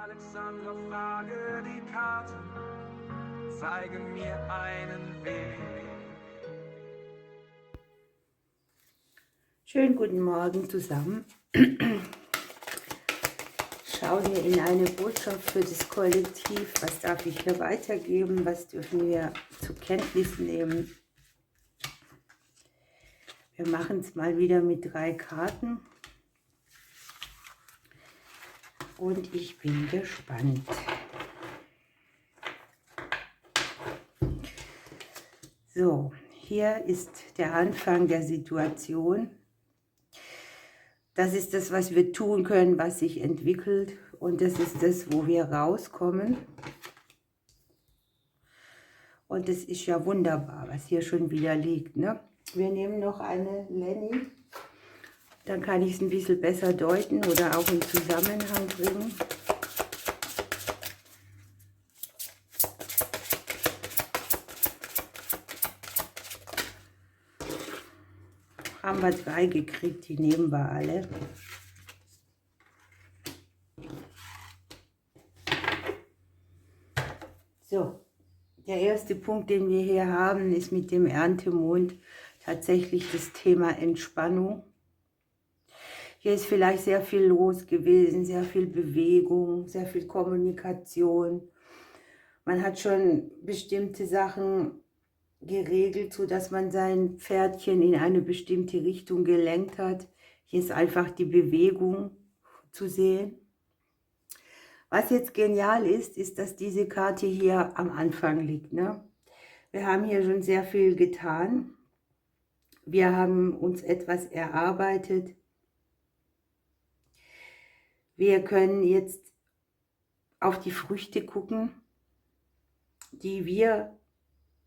Alexandra, frage die Karte, zeige mir einen Weg. Schönen guten Morgen zusammen. Schauen wir in eine Botschaft für das Kollektiv. Was darf ich hier weitergeben? Was dürfen wir zur Kenntnis nehmen? Wir machen es mal wieder mit 3 Karten. Und ich bin gespannt. So, hier ist der Anfang der Situation. Das ist das, was wir tun können, was sich entwickelt. Und das ist das, wo wir rauskommen. Und es ist ja wunderbar, was hier schon wieder liegt, ne? Wir nehmen noch eine Lenny. Dann kann ich es ein bisschen besser deuten oder auch in Zusammenhang bringen. Haben wir 3 gekriegt, die nehmen wir alle. So, der erste Punkt, den wir hier haben, ist mit dem Erntemond tatsächlich das Thema Entspannung. Hier ist vielleicht sehr viel los gewesen, sehr viel Bewegung, sehr viel Kommunikation. Man hat schon bestimmte Sachen geregelt, sodass man sein Pferdchen in eine bestimmte Richtung gelenkt hat. Hier ist einfach die Bewegung zu sehen. Was jetzt genial ist, ist, dass diese Karte hier am Anfang liegt, ne? Wir haben hier schon sehr viel getan. Wir haben uns etwas erarbeitet. Wir können jetzt auf die Früchte gucken, die wir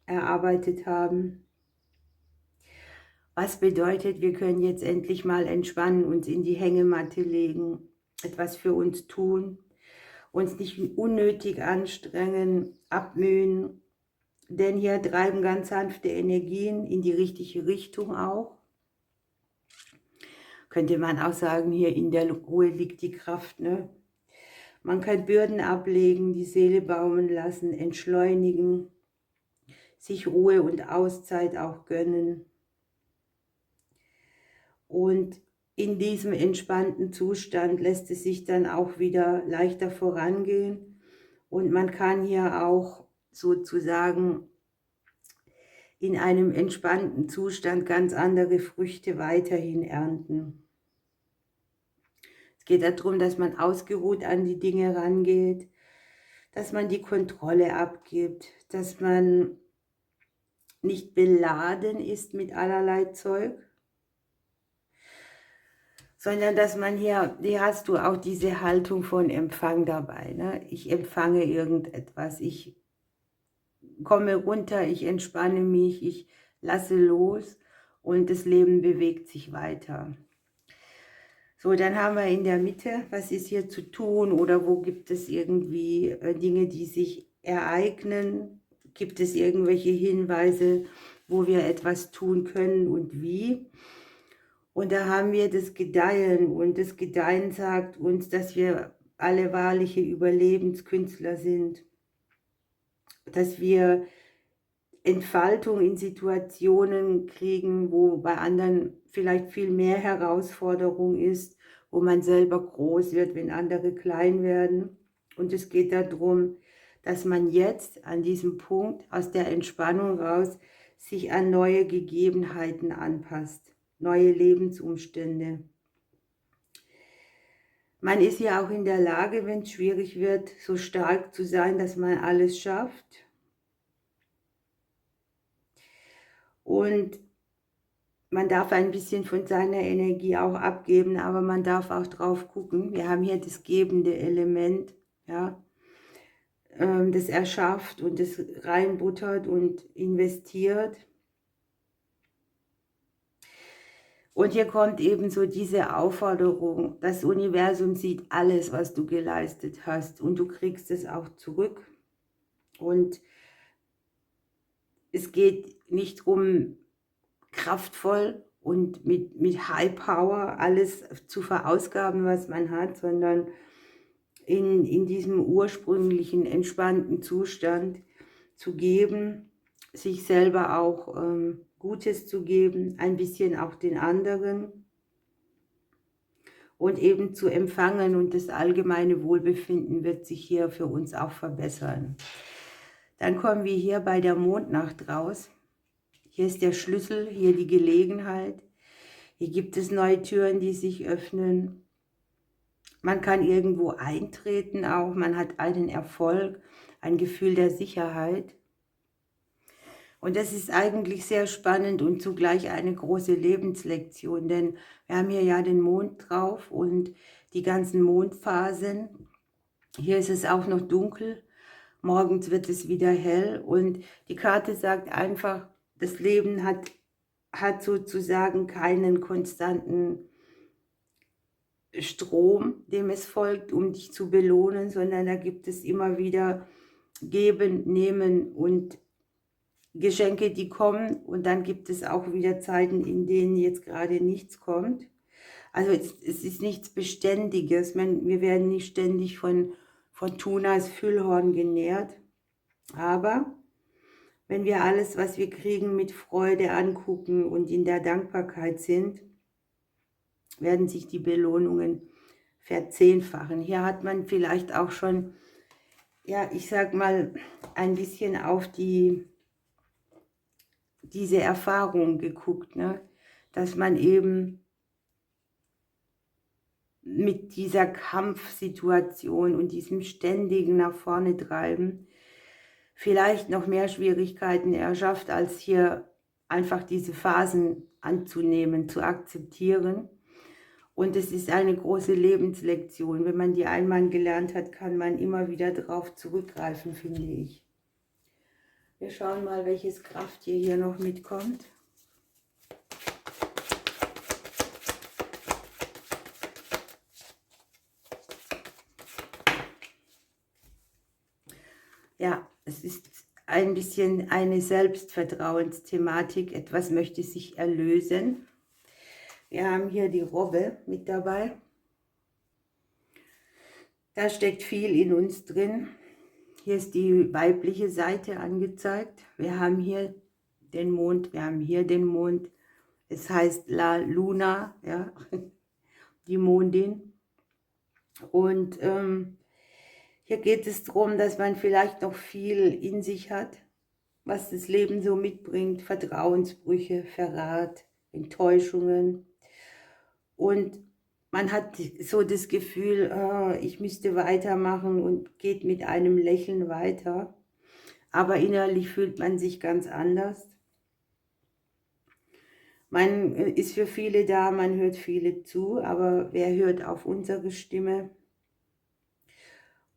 erarbeitet haben. Was bedeutet, wir können jetzt endlich mal entspannen, uns in die Hängematte legen, etwas für uns tun, uns nicht unnötig anstrengen, abmühen, denn hier treiben ganz sanfte Energien in die richtige Richtung auch. Könnte man auch sagen, hier in der Ruhe liegt die Kraft, ne? Man kann Bürden ablegen, die Seele baumeln lassen, entschleunigen, sich Ruhe und Auszeit auch gönnen. Und in diesem entspannten Zustand lässt es sich dann auch wieder leichter vorangehen. Und man kann hier auch sozusagen in einem entspannten Zustand ganz andere Früchte weiterhin ernten. Es geht darum, dass man ausgeruht an die Dinge rangeht, dass man die Kontrolle abgibt, dass man nicht beladen ist mit allerlei Zeug, sondern dass man hier hast du auch diese Haltung von Empfang dabei, ne? Ich empfange irgendetwas, ich komme runter, ich entspanne mich, ich lasse los und das Leben bewegt sich weiter. So, dann haben wir in der Mitte, was ist hier zu tun oder wo gibt es irgendwie Dinge, die sich ereignen? Gibt es irgendwelche Hinweise, wo wir etwas tun können und wie? Und da haben wir das Gedeihen und das Gedeihen sagt uns, dass wir alle wahrliche Überlebenskünstler sind, dass wir Entfaltung in Situationen kriegen, wo bei anderen vielleicht viel mehr Herausforderung ist, wo man selber groß wird, wenn andere klein werden. Und es geht darum, dass man jetzt an diesem Punkt aus der Entspannung raus sich an neue Gegebenheiten anpasst, neue Lebensumstände. Man ist ja auch in der Lage, wenn es schwierig wird, so stark zu sein, dass man alles schafft. Und man darf ein bisschen von seiner Energie auch abgeben, aber man darf auch drauf gucken. Wir haben hier das gebende Element, ja, das erschafft und das reinbuttert und investiert. Und hier kommt eben so diese Aufforderung, das Universum sieht alles, was du geleistet hast und du kriegst es auch zurück. Und es geht nicht um kraftvoll und mit High Power alles zu verausgaben, was man hat, sondern in diesem ursprünglichen, entspannten Zustand zu geben, sich selber auch Gutes zu geben, ein bisschen auch den anderen und eben zu empfangen, und das allgemeine Wohlbefinden wird sich hier für uns auch verbessern. Dann kommen wir hier bei der Mondnacht raus. Hier ist der Schlüssel, hier die Gelegenheit. Hier gibt es neue Türen, die sich öffnen. Man kann irgendwo eintreten auch, man hat einen Erfolg, ein Gefühl der Sicherheit. Und das ist eigentlich sehr spannend und zugleich eine große Lebenslektion, denn wir haben hier ja den Mond drauf und die ganzen Mondphasen. Hier ist es auch noch dunkel, morgens wird es wieder hell und die Karte sagt einfach, das Leben hat sozusagen keinen konstanten Strom, dem es folgt, um dich zu belohnen, sondern da gibt es immer wieder Geben, Nehmen und Geschenke, die kommen, und dann gibt es auch wieder Zeiten, in denen jetzt gerade nichts kommt. Also es ist nichts Beständiges. Wir werden nicht ständig von Fortunas Füllhorn genährt, aber wenn wir alles, was wir kriegen, mit Freude angucken und in der Dankbarkeit sind, werden sich die Belohnungen verzehnfachen. Hier hat man vielleicht auch schon, ja, ich sag mal, ein bisschen auf diese Erfahrung geguckt, ne? Dass man eben mit dieser Kampfsituation und diesem ständigen nach vorne treiben vielleicht noch mehr Schwierigkeiten erschafft, als hier einfach diese Phasen anzunehmen, zu akzeptieren. Und es ist eine große Lebenslektion. Wenn man die einmal gelernt hat, kann man immer wieder darauf zurückgreifen, finde ich. Wir schauen mal, welches Krafttier hier noch mitkommt. Ja, es ist ein bisschen eine Selbstvertrauensthematik. Etwas möchte sich erlösen. Wir haben hier die Robbe mit dabei. Da steckt viel in uns drin. Hier ist die weibliche Seite angezeigt. Wir haben hier den Mond, wir haben hier den Mond. Es heißt La Luna, ja, die Mondin. Und hier geht es darum, dass man vielleicht noch viel in sich hat, was das Leben so mitbringt. Vertrauensbrüche, Verrat, Enttäuschungen. Und man hat so das Gefühl, ich müsste weitermachen, und geht mit einem Lächeln weiter. Aber innerlich fühlt man sich ganz anders. Man ist für viele da, man hört viele zu, aber wer hört auf unsere Stimme?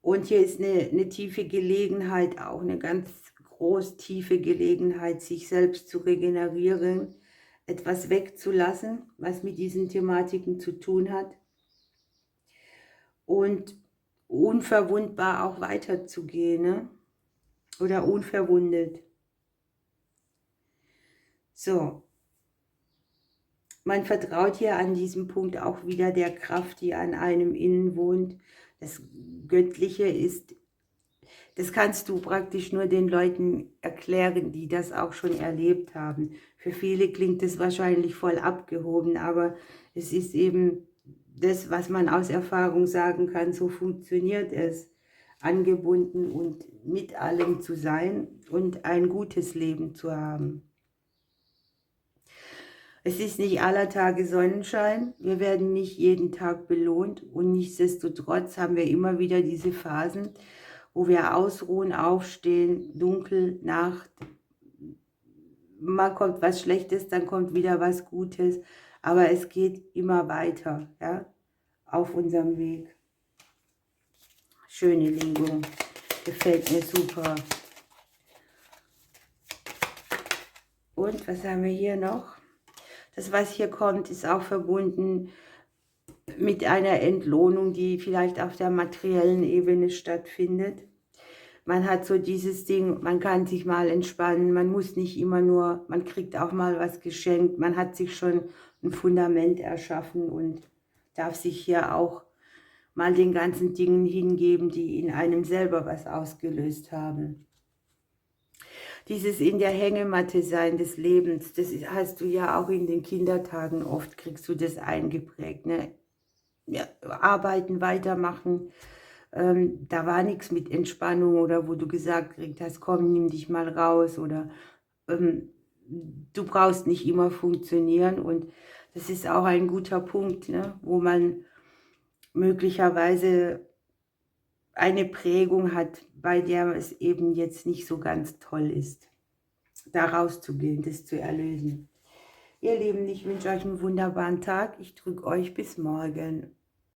Und hier ist eine tiefe Gelegenheit, auch eine ganz groß tiefe Gelegenheit, sich selbst zu regenerieren, etwas wegzulassen, was mit diesen Thematiken zu tun hat, und unverwundbar auch weiterzugehen, ne? Oder unverwundet. So, man vertraut hier an diesem Punkt auch wieder der Kraft, die an einem innen wohnt. Das Göttliche ist, das kannst du praktisch nur den Leuten erklären, die das auch schon erlebt haben. Für viele klingt es wahrscheinlich voll abgehoben, aber es ist eben das, was man aus Erfahrung sagen kann, so funktioniert es, angebunden und mit allem zu sein und ein gutes Leben zu haben. Es ist nicht aller Tage Sonnenschein, wir werden nicht jeden Tag belohnt, und nichtsdestotrotz haben wir immer wieder diese Phasen, wo wir ausruhen, aufstehen, dunkel, Nacht, mal kommt was Schlechtes, dann kommt wieder was Gutes, aber es geht immer weiter, ja, auf unserem Weg. Schöne Legung, gefällt mir super. Und was haben wir hier noch? Das, was hier kommt, ist auch verbunden mit einer Entlohnung, die vielleicht auf der materiellen Ebene stattfindet. Man hat so dieses Ding, man kann sich mal entspannen, man muss nicht immer nur, man kriegt auch mal was geschenkt, man hat sich schon ein Fundament erschaffen und darf sich hier auch mal den ganzen Dingen hingeben, die in einem selber was ausgelöst haben. Dieses in der Hängematte sein des Lebens, hast du ja auch in den Kindertagen oft, kriegst du das eingeprägt, ne? Ja, arbeiten, weitermachen, da war nichts mit Entspannung oder wo du gesagt gekriegt hast: „Komm, nimm dich mal raus“ oder, ähm, du brauchst nicht immer funktionieren, und das ist auch ein guter Punkt, ne, wo man möglicherweise eine Prägung hat, bei der es eben jetzt nicht so ganz toll ist, da rauszugehen, das zu erlösen. Ihr Lieben, ich wünsche euch einen wunderbaren Tag. Ich drücke euch bis morgen.